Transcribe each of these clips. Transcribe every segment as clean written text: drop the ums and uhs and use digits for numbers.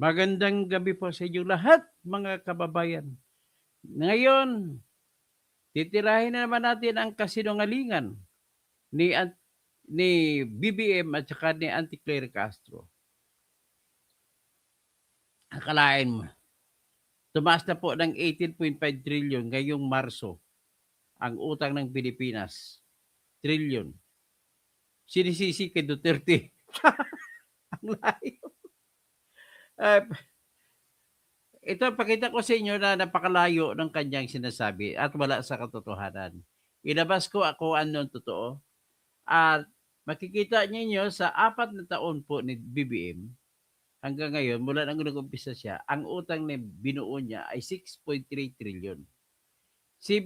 Magandang gabi po sa inyo lahat, mga kababayan. Ngayon, titirahin na naman natin ang kasinungalingan ni ni BBM at saka ni Auntie Claire Castro. Akalain mo, tumaas na po ng 18.5 trillion ngayong Marso ang utang ng Pilipinas. Trillion. Sinisisi kay Duterte. Ang layo. Ito, pakita ko sa inyo na napakalayo ng kanyang sinasabi at wala sa katotohanan. Ilabas ko ako ano totoo. At makikita ninyo sa 4 na taon po ni BBM, hanggang ngayon, mula nang nag-umpisa siya, ang utang na binuo niya ay 6.3 trillion. Si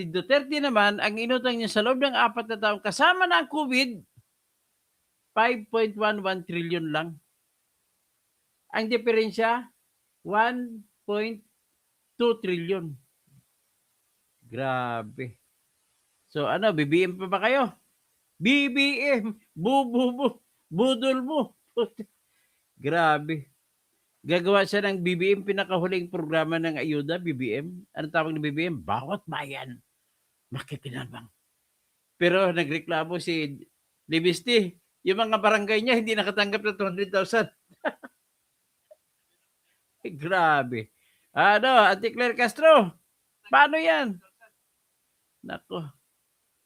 Duterte naman, ang inutang niya sa loob ng 4 na taon, kasama na ang COVID, 5.11 trillion lang. Ang diferensya, 1.2 trillion. Grabe. So ano, BBM pa ba kayo? BBM! Budol mo! Grabe. Gagawa siya ng BBM, pinakahuling programa ng ayuda, BBM. Ano tawag ng BBM? Bawat bayan, makikinabang. Pero nagreklamo si Libisti, yung mga barangay niya hindi nakatanggap ng 200,000. Grabe. Ano, Auntie Claire Castro, paano yan? Nako.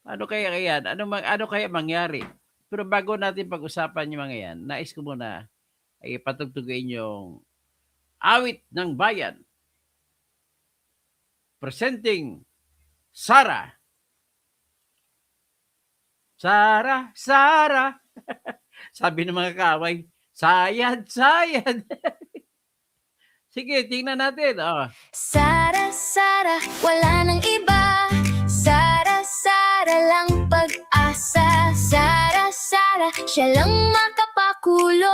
Ano kaya yan? Ano kaya mangyari? Pero bago natin pag-usapan yung mga yan, nais ko muna ay patugtugin yung awit ng bayan. Presenting Sara. Sara, Sara. Sabi ng mga kaaway, sayad, sayad. Sige, tingnan natin. Oh. Sara, Sara, wala nang iba. Sara, Sara lang pag-asa. Sara, Sara, siya lang makapakulong.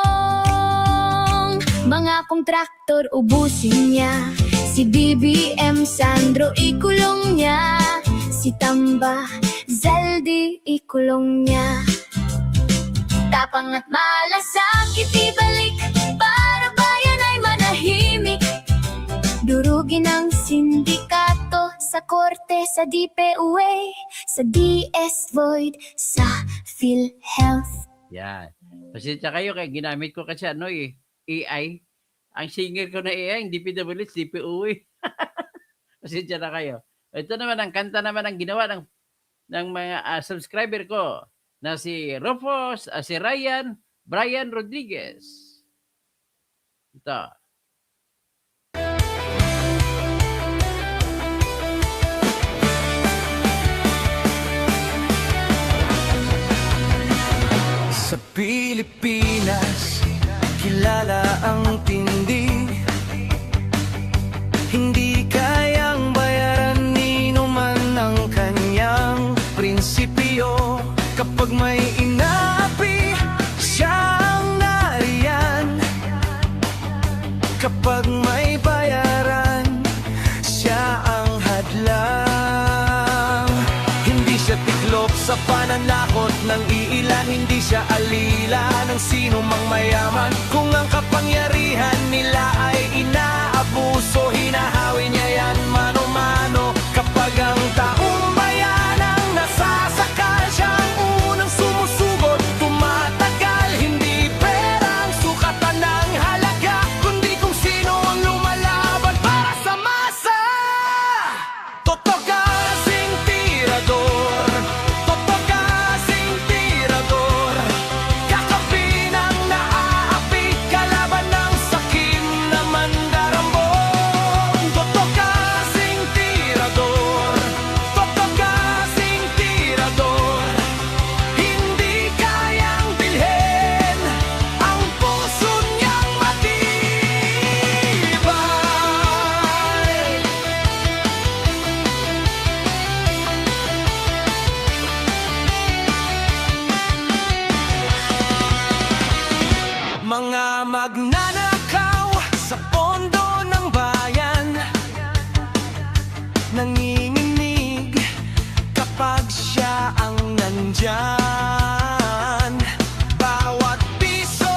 Mga kontraktor ubusin niya. Si BBM Sandro ikulong niya. Si Tamba Zaldi ikulong niya. Tapang at malasakit ibalik para bayan ay manahimik. Durugin ang sindikato sa korte, sa DPUA, sa DS Void, sa PhilHealth. Yan. Pasensya kayo kaya ginamit ko kasi AI. Ang singer ko na AI, hindi PWH, DPUA. Pasensya na kayo. Ito naman, ang kanta naman ang ginawa ng mga subscriber ko na si Rufus, si Brian Rodriguez. Ito. Sa Pilipinas, kilala ang tindi. Hindi kayang bayaran nino man ang kanyang prinsipyo. Kapag may inaapi, siya ang nariyan. Kapag may bayaran, siya ang hadlang. Hindi siya tiklop sa pananakot ng iilan. Hindi siya alila ng sino mang mayaman. Kung ang kapangyarihan nila ay inaabuso, hinahawi niya yan mano-mano. Kapag ang taong bayan ang nasasakal, siya ang unang sumusugot, tumatagal. Hindi perang sukatan ng halaga, kundi kung sino ang lumalaban para sa masa. Totoo kasing tirador, totoo kasing tirador. Kakapi ng naaapi, kalaban ng sakim na mandarambong. Totoo kasing tirador, totoo kasing tirador. Hindi kayang bilhin ang puso niyang matibay. Mga magnanakaw sa pondo ng bayan, nanginginig kapag siya ang nandyan. Bawat piso,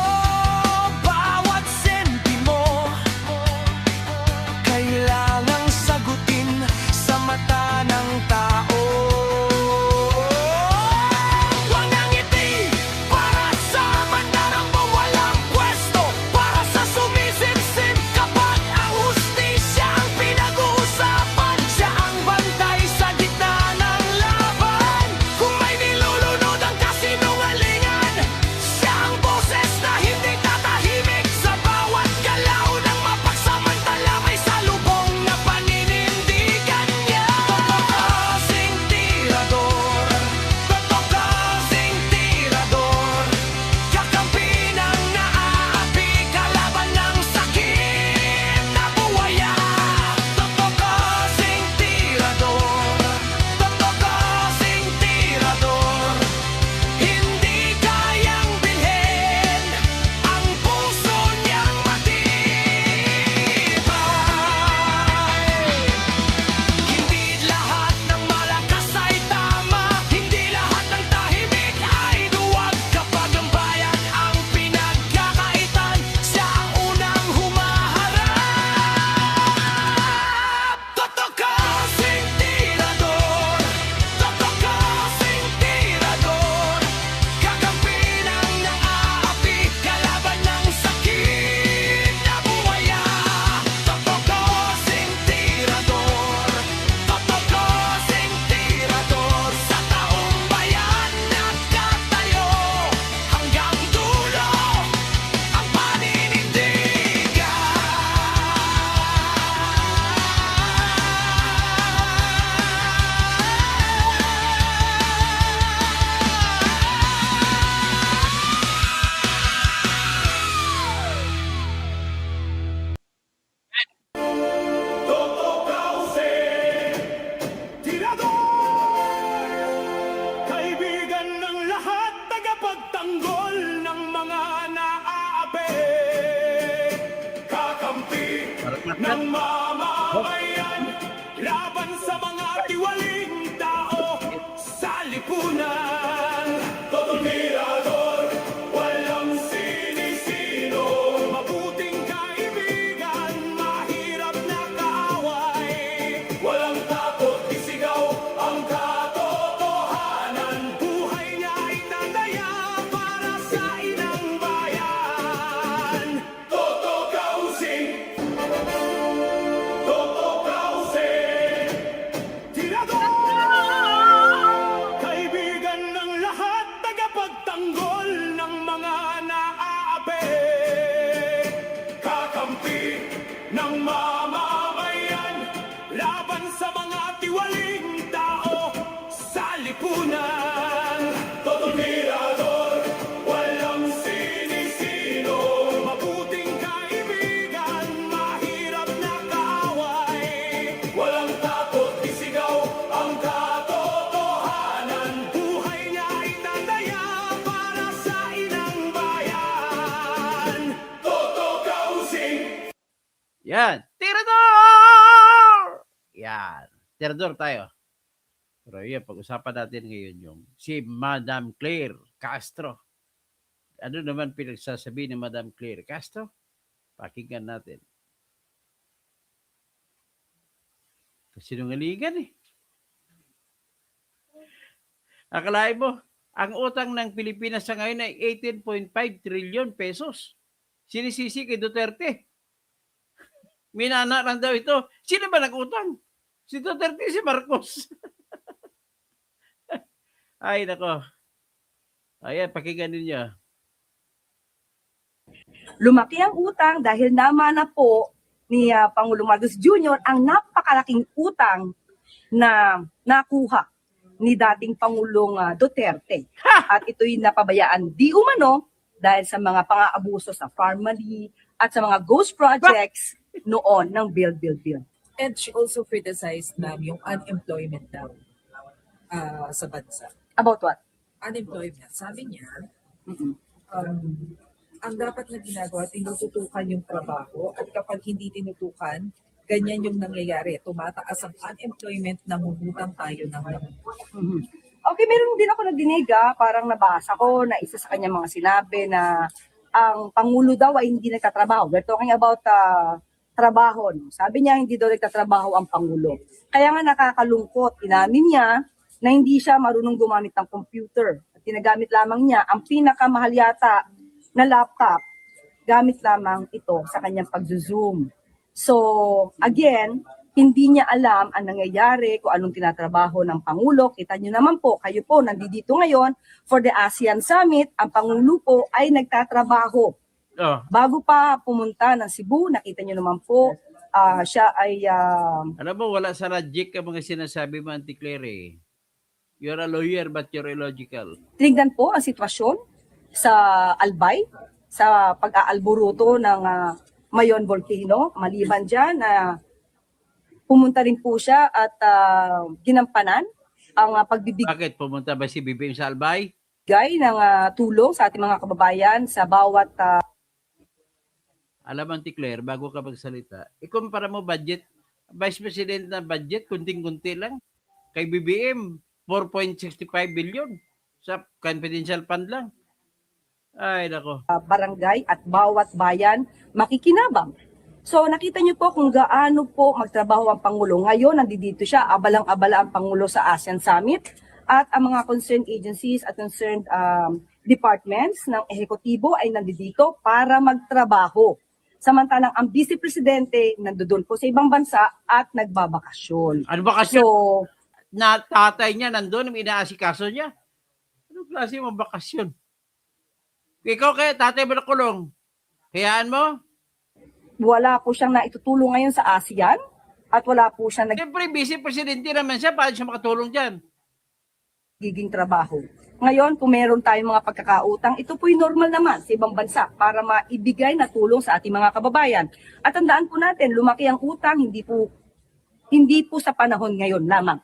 ng mamamayan, laban sa mga tiwaling tao sa lipunan. Totoo mirador, walang sinisino, mabuting kaibigan, mahirap na kaaway, walang takot, isigaw ang katotohanan. Buhay niya ay tataya para sa inang bayan. Toto Kausing, Toto Kausing, tirador, kaibigan ng lahat, tagapagtanggol ng mga naaapi, kakampi ng mamamayan, laban sa mga tiwaling tao sa lipunan. Toto mirador, walang sinisino, mabuting kaibigan, mahirap na kaaway, walang takot, isigaw ang katotohanan. Buhay niya ay tataya para sa inang bayan. Toto Kausing. Yan. Tirador! Yan. Tirador tayo. Pero yun, pag-usapan natin ngayon yung si Madam Claire Castro. Ano naman pinagsasabi ni Madam Claire Castro? Pakinggan natin. Kasinungalingan eh. Akalain mo, ang utang ng Pilipinas sa ngayon ay 18.5 trillion pesos. Sinisisi kay Duterte. Minana lang daw ito. Sino ba nag-utang? Si Duterte, si Marcos. Ay, nako. Ayan, pakinggan ninyo. Lumaki ang utang dahil naman na po ni Pangulong Marcos Jr. ang napakalaking utang na nakuha ni dating Pangulong Duterte. At ito'y napabayaan di umano dahil sa mga pang-aabuso sa Farmally at sa mga ghost projects noon ng Build. And she also criticized yung unemployment daw sa bansa. About what? Unemployment, sabi niya, Mm-mm. ang dapat na ginagawa, tinututukan yung trabaho at kapag hindi tinutukan, ganyan yung nangyayari. Tumataas ang unemployment, namumutang tayo ng Mhm. Okay, meron din ako nadinig, parang nabasa ko na isa sa kanyang mga sinabi na ang Pangulo daw ay hindi nagtatrabaho. We're talking about trabaho. No? Sabi niya hindi daw nagtatrabaho ang Pangulo. Kaya nga nakakalungkot. Inamin niya na hindi siya marunong gumamit ng computer. At tinagamit lamang niya ang pinakamahal yata na laptop. Gamit lamang ito sa kanyang pag-zoom. So, again, hindi niya alam ang nangyayari, kung anong tinatrabaho ng Pangulo. Kita niyo naman po, kayo po nandito ngayon for the ASEAN Summit. Ang Pangulo po ay nagtatrabaho. Oh, Bago pa pumunta ng Cebu, nakita niyo naman po, siya ay alam mo, wala sa logic ang mga sinasabi mo, Auntie Claire. Eh. You're a lawyer but you're illogical. tinignan po ang sitwasyon sa Albay, sa pag-aalburuto ng Mayon Volcano. Maliban dyan, pumunta rin po siya at ginampanan ang pagbibigay Bakit? Pumunta ba si BBM sa Albay? ng tulong sa ating mga kababayan sa bawat Alam mo, Auntie Claire, bago ka magsalita, ikumpara mo budget, Vice President na budget, kunting-kunti lang. Kay BBM, 4.65 billion sa confidential fund lang. Ay, nako. barangay at bawat bayan makikinabang. So nakita niyo po kung gaano po magtrabaho ang Pangulo. Ngayon, nandito siya, abalang-abala ang Pangulo sa ASEAN Summit at ang mga concerned agencies at concerned departments ng ehekutibo ay nandito para magtrabaho. Samantalang ang Vice Presidente nandoon po sa ibang bansa at nagbabakasyon. Ano ba kasi So, na tatay niya nandun, inaasikaso niya? Anong klase mo bakasyon? Ikaw kaya tatay mo nakulong. Hayaan mo? wala po siyang naitutulong ngayon sa ASEAN at wala po siyang Siyempre, Vice Presidente naman siya. Paano siya makatulong dyan? nagiging trabaho. Ngayon, kung meron tayong mga pagkakautang, ito po'y normal naman sa ibang bansa para maibigay na tulong sa ating mga kababayan. At tandaan po natin, lumaki ang utang, hindi po sa panahon ngayon lamang.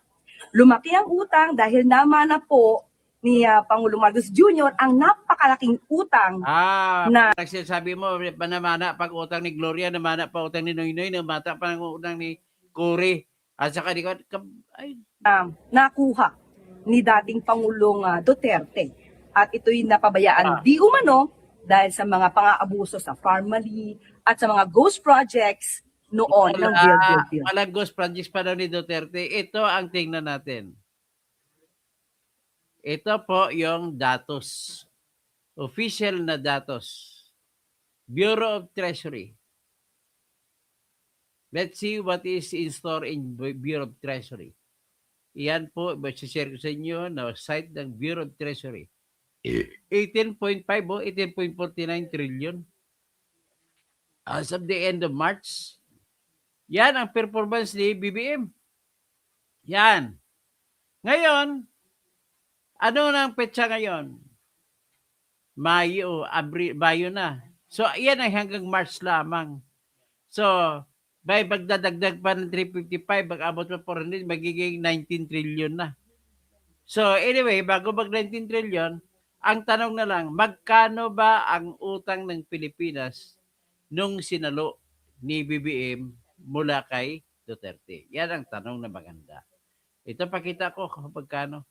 Lumaki ang utang dahil naman na po ni Pangulong Marcos Jr. ang napakalaking utang na Nagsasabi mo, namana pag utang ni Gloria, namana pa utang ni Noynoy, namata pa ng utang ni Cory. At saka ay, nakuha ni dating Pangulong Duterte. At ito'y napabayaan di umano dahil sa mga pang-aabuso sa Farmally at sa mga ghost projects noon ng Build. walang ghost projects pa daw ni Duterte. Ito ang tingnan natin. Ito po yung datos. Official na datos. Bureau of Treasury. Let's see what is in store in Bureau of Treasury. Iyan po, share ko sa inyo na site ng Bureau of Treasury. 18.5 o 18.49 trillion. As of the end of March, yan ang performance ni BBM. Yan. Ngayon, ano nang petsa ngayon? Mayo na. So, yan ay hanggang March lamang. So, by magdadagdag pa ng 355, mag-abot pa 400, magiging 19 trillion na. So, anyway, bago mag 19 trillion, ang tanong na lang, magkano ba ang utang ng Pilipinas nung sinalo ni BBM mula kay Duterte? Yan ang tanong na maganda. Ito pakita ko kung magkano.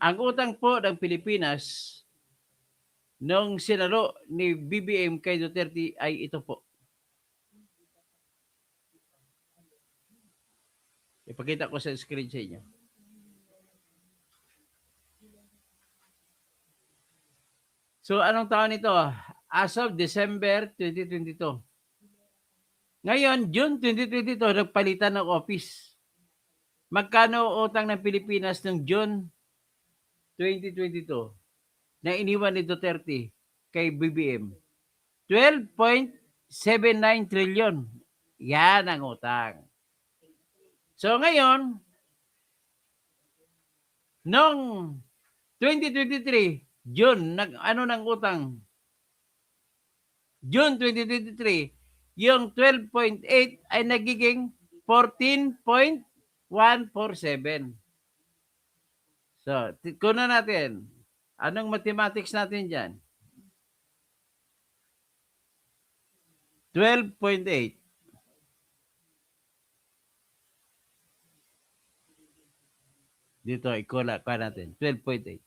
Ang utang po ng Pilipinas nung sinalo ni BBM kay Duterte ay ito po. Ipakita ko sa screen sa inyo. So, anong taon ito? As of December 2022. Ngayon, June 2022, nagpalitan ng office. Magkano utang ng Pilipinas noong June 2022 na iniwan ni Duterte kay BBM? 12.79 trillion. Yan ang utang. So, ngayon, noong 2023, June, ano ng utang? June 2023, yung 12.8 ay nagiging 14.147. So, kunan natin. Anong mathematics natin dyan? 12.8. Dito, ikula pa natin. 12.8.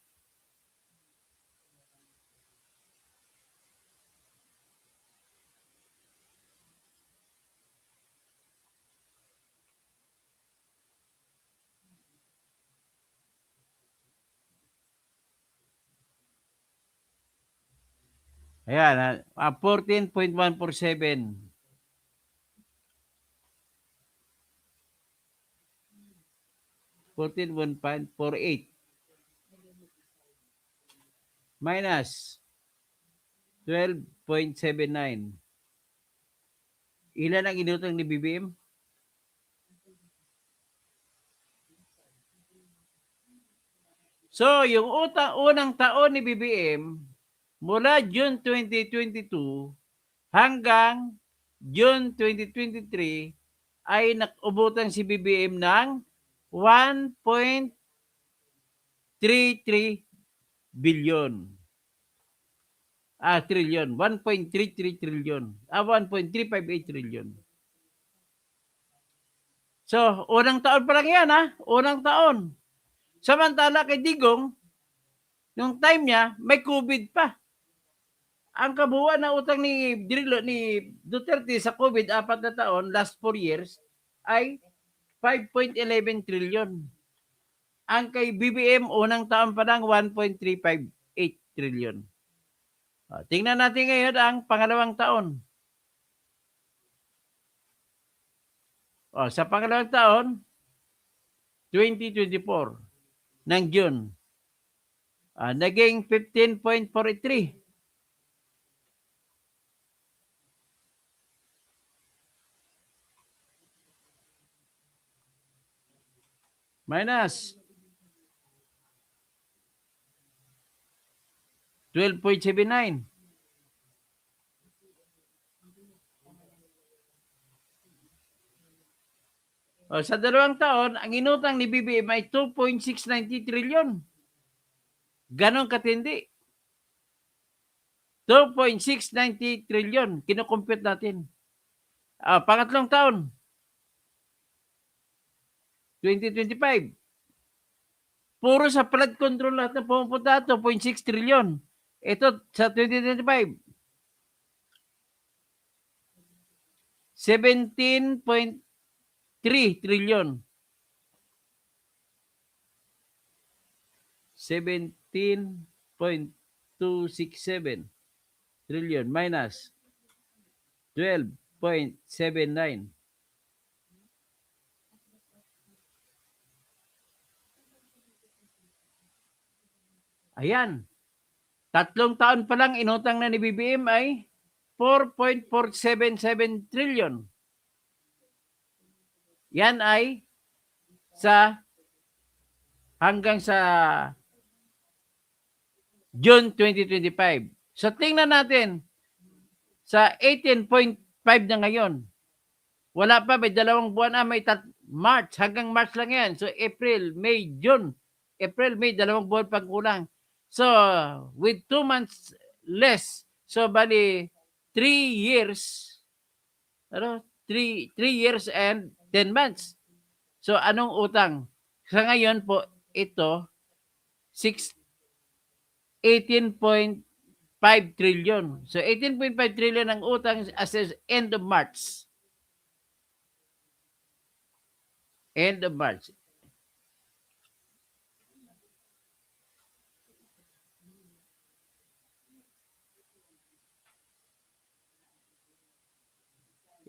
Ayan, 14.147. $14.148 minus 12.79. Ilan ang inutang ni BBM? So, yung unang taon ni BBM mula June 2022 hanggang June 2023 ay nakubutan si BBM ng 1.33 billion. Trillion. 1.33 trillion. 1.358 trillion. So, unang taon pa lang yan, unang taon. Samantala kay Digong, nung time niya, may COVID pa. Ang kabuuan na utang ni Duterte sa COVID, 4 na taon, last 4 years, ay 5.11 trillion. Ang kay BBM, unang taon pa lang, 1.358 trillion. Tingnan natin ngayon ang pangalawang taon. Sa pangalawang taon, 2024, ng June, naging 15.43. Minus 12.79. Sa dalawang taon, ang inutang ni BBM ay 2.690 trillion. Ganon katindi. 2.690 trillion. Kinukumpute natin. Pangatlong taon, 2025. Puro sa flood control lahat na pumupunta, 2.6 trillion. Ito sa 2025, 17.3 trillion. 17.267 trillion minus 12.79. Ayan. 3 taon pa lang inutang na ni BBM ay 4.477 trillion. Yan ay hanggang sa June 2025. So tingnan natin sa 18.5 na ngayon. Wala pa, may 2 buwan may March, hanggang March lang yan. So April, May, June. April, May, 2 buwan pang kulang. So with 2 months less, so bali 3 years, 3 years and 10 months. So anong utang? Sa ngayon po, ito, 18.5 trillion. So 18.5 trillion ang utang as of end of March. End of March.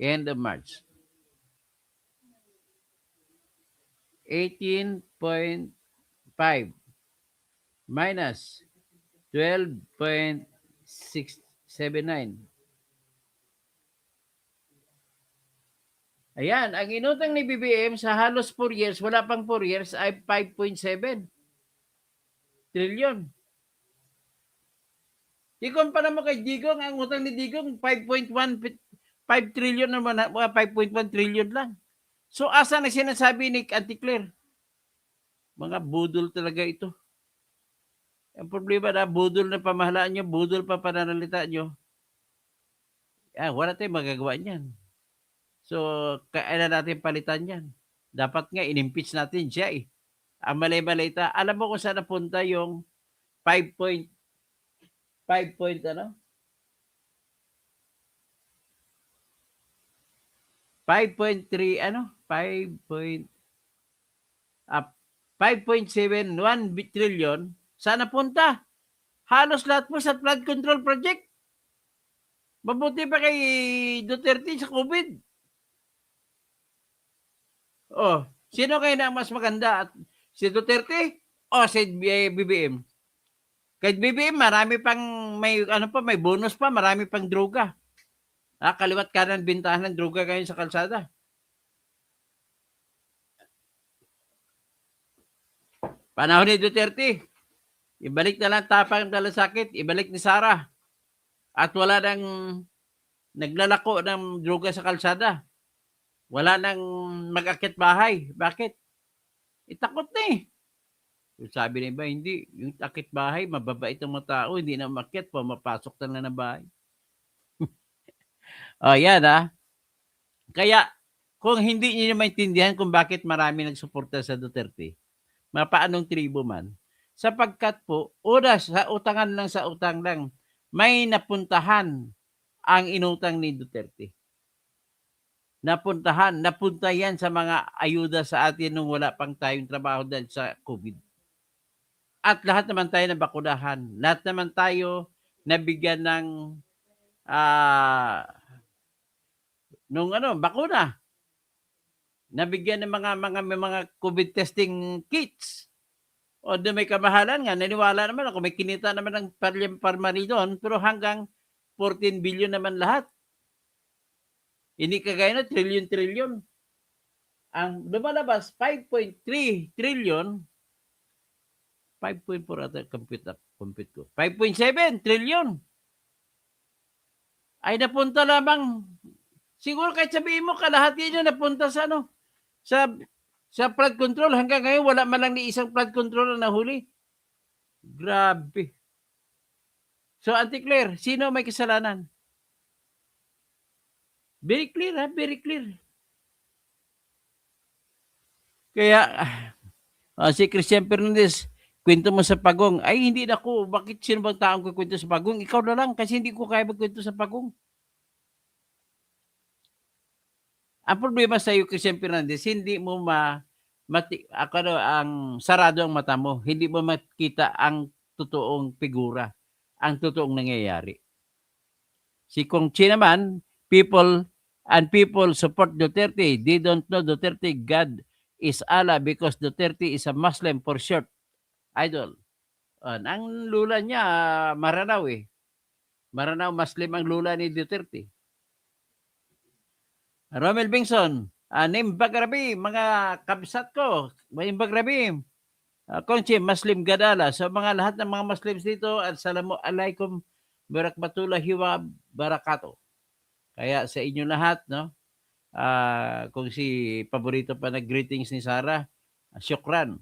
End of March. 18.5 minus 12.679. Ayan, ang inutang ni BBM sa halos 4 years, wala pang 4 years, ay 5.7 trillion. Ikumpara mo kay Digong, ang utang ni Digong 5 trillion naman, 5.1 trillion lang. So asa na sinasabi ni Auntie Claire? Mga budol talaga ito. Ang problema na budol na pamahalaan nyo, budol pa pananalita nyo. Wala tayong magagawa niyan. So, kailan natin palitan yan? Dapat nga, in-impeach natin siya eh. Ang malay-malita, alam mo kung saan napunta yung 5.3 5.71 trillion, saan napunta? Halos lahat po sa flood control project. Mabuti pa kay Duterte sa COVID. Sino kayo na mas maganda? Si Duterte o si BBM? Kay BBM, marami pang may bonus pa, marami pang droga. Kaliwat kanan bintahan ng droga ngayon sa kalsada. Panahon ni Duterte, ibalik na lang tapang dalasakit, ibalik ni Sara. At wala nang naglalako ng droga sa kalsada. Wala nang mag-akit bahay. Bakit? Takot na eh. Sabi na iba, hindi. Yung akit bahay, mababait ang mga tao, hindi na umakyat, pumapasok na ng bahay. Yan Kaya, kung hindi niyo maintindihan kung bakit marami nagsuporta sa Duterte, mapaanong tribo man, sapagkat po, sa utang lang, may napuntahan ang inutang ni Duterte. Napunta yan sa mga ayuda sa atin nung wala pang tayong trabaho dahil sa COVID. At lahat naman tayo nabakunahan. Lahat naman tayo nabigyan ng bakuna. Nabigyan ng mga COVID testing kits. O doon may kamahalan nga, naniwala naman ako, may kinita naman ng parmari doon, pero hanggang 14 billion naman lahat. Hindi kagaya na trillion. Ang lumalabas, 5.3 trillion, 5.4 ata compute ko, 5.7 trillion. Ay napunta lamang, siguro kahit sabihin mo, kalahati nyo napunta sa sa flood control. Hanggang ngayon, wala man lang ni isang flood control na nahuli. Grabe. So, Auntie Claire, sino may kasalanan? Very clear, ha? Very clear. Kaya, si Christian Fernandez, kwento mo sa pagong. Ay, hindi na ko. Bakit sino bang taong kukwento sa pagong? Ikaw na lang, kasi hindi ko kaya magkwento sa pagong. Ang problema sa iyo, Christian Fernandez, hindi mo ang sarado ang mata mo. Hindi mo makita ang totoong figura, ang totoong nangyayari. Si Kong Chi naman, people support Duterte. They don't know Duterte God is Allah because Duterte is a Muslim for short. Idol. Ang lula niya, Maranao eh. Maranao, Muslim ang lula ni Duterte. Romel Bingson, Nimbagrabi, mga kabsat ko, Nimbagrabi, Konchi, Muslim Gadala. So mga lahat ng mga Muslims dito, assalamu alaikum, barakmatullahi wa barakato. Kaya sa inyo lahat, no? Kung si paborito pa nag-greetings ni Sarah, syukran.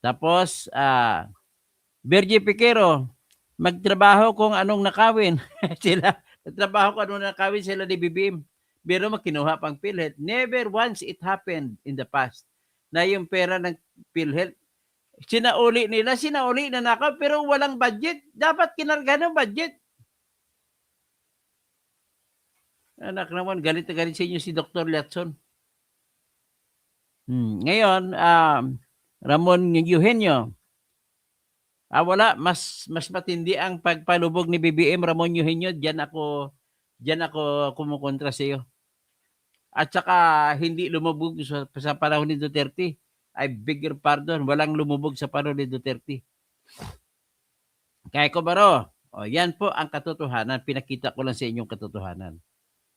Tapos, Bergie Piquero, magtrabaho kung anong nakawin. Sila, nagtrabaho kung anong nakawin sila ni BBM. Pero makinuha pang PhilHealth. Never once it happened in the past na yung pera ng PhilHealth, sinauli na nakaw, pero walang budget. Dapat kinarga ng budget. Anak naman, galit na galit sa inyo si Dr. Latson. Ngayon, Ramon Eugenio, wala, mas matindi ang pagpalubog ni BBM, Ramon Eugenio, diyan ako kumukontra sa iyo. At saka hindi lumubog sa panahon ni Duterte. I beg your pardon, walang lumubog sa panahon ni Duterte. Kaya ko baro, yan po ang katotohanan, pinakita ko lang sa inyong katotohanan.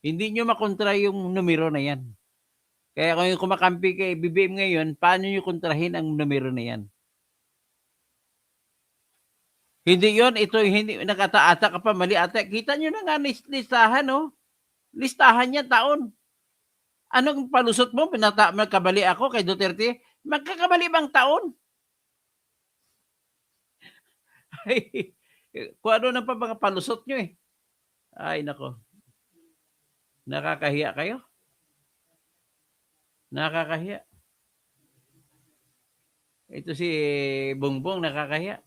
Hindi nyo makontra yung numero na yan. Kaya kung kumakampi kay BBM ngayon, paano nyo kontrahin ang numero na yan? Hindi yon, ito hindi nakataata ka pa, mali ata. Kita nyo na nga listahan, no? Listahan niya taon. Anong palusot mo? Magkabali ako kay Duterte? Magkakabali bang taon? Ay, kung ano na pa mga palusot nyo eh. Ay, nako. Nakakahiya kayo? Nakakahiya. Ito si Bongbong, nakakahiya.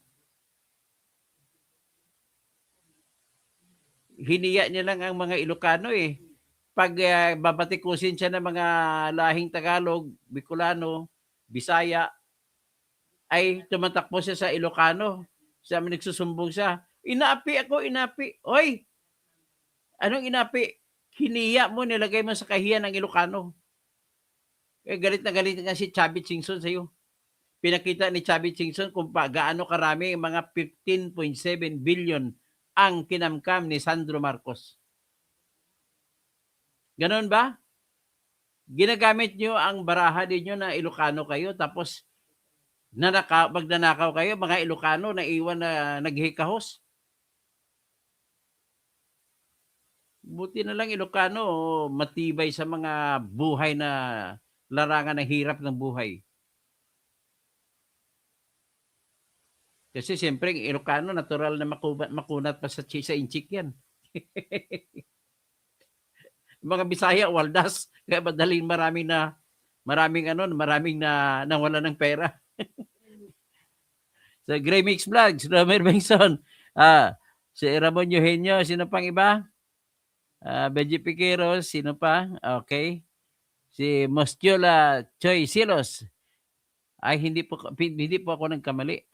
Hiniya niya lang ang mga Ilocano eh. Pag babatikusin siya ng mga lahing Tagalog, Bicolano, Bisaya, ay tumatakbo siya sa Ilocano. Siya nagsusumbong siya. Inapi ako, inapi. Hoy! Anong inapi? Hiniya mo, nilagay mo sa kahiyan ng Ilocano. Galit na galit nga si Chubby Chingson sa iyo. Pinakita ni Chubby Chingson kung gaano karami, mga 15.7 billion ang kinamkam ni Sandro Marcos. Ganon ba? Ginagamit nyo ang baraha ninyo na Ilocano kayo, tapos magnanakaw kayo, mga Ilocano na iwan na naghikahos. Buti na lang Ilocano, matibay sa mga buhay na larangan ng hirap ng buhay. Kasi siyempre, Ilocano, natural na makunat pa sa inchik yan. Mga Bisaya, waldas, kaya madaling maraming na nawala ng pera. Sa Gray Mix Vlogs, Romer Bengson, si Ramon Eugenio, sino pang iba? Benji Piqueros, sino pa? Okay. Si Mostiola Choi Silos. Ay, hindi po ako nagkamali.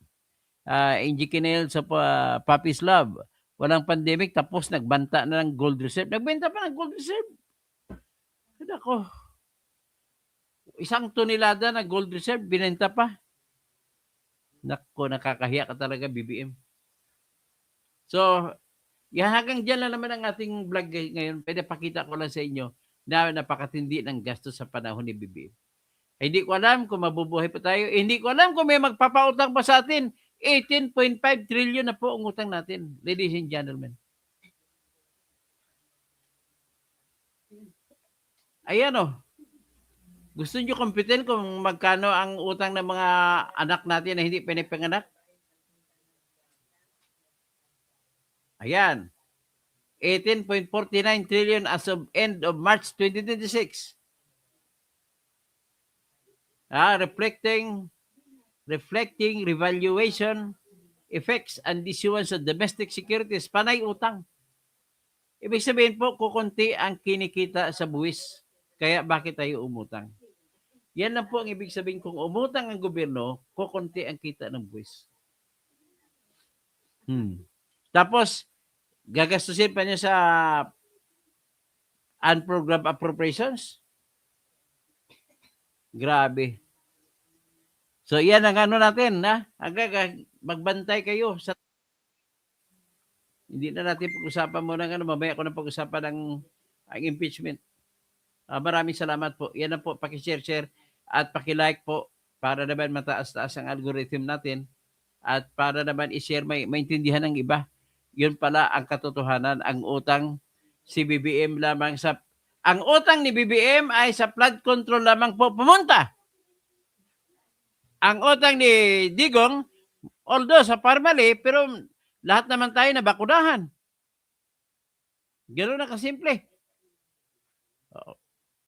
Angie Kinel sa Papi's Love. Walang pandemic, tapos nagbanta na ng gold reserve. Nagbenta pa ng gold reserve. Ako, 1 tonelada na gold reserve, binenta pa. Nako, nakakahiya ka talaga, BBM. So, hanggang dyan lang naman ang ating vlog ngayon. Pwede pakita ko lang sa inyo na napakatindi ng gastos sa panahon ni BBM. Hindi ko alam kung mabubuhay pa tayo. Hindi ko alam kung may magpapautang pa sa atin. 18.5 trillion na po ang utang natin, ladies and gentlemen. Ayan o. Gusto nyo kumpitin kung magkano ang utang ng mga anak natin na hindi pinapanganak? Ayan. 18.49 trillion as of end of March 2026. Reflecting revaluation effects and issuance of domestic securities. Panay utang. Ibig sabihin po, kukunti ang kinikita sa buwis. Kaya bakit tayo umutang? Yan lang po ang ibig sabihin kung umutang ang gobyerno, kukunti ang kita ng buwis. Tapos, gagastusin pa niya sa unprogrammed appropriations. Grabe. So, yan ang ano natin, na? Magbantay kayo. Hindi na natin pag-usapan muna ng mamaya ko na pag-usapan ang impeachment. Maraming salamat po. Yan na po, paki-share at paki-like po para naman mataas-taas ang algorithm natin at para naman i-share maintindihan ng iba. Yun pala ang katotohanan, ang utang si BBM lamang ang utang ni BBM ay sa flood control lamang po pumunta. Ang utang ni Digong, although sa Parmali, pero lahat naman tayo na bakunahan. Ganoon na kasimple.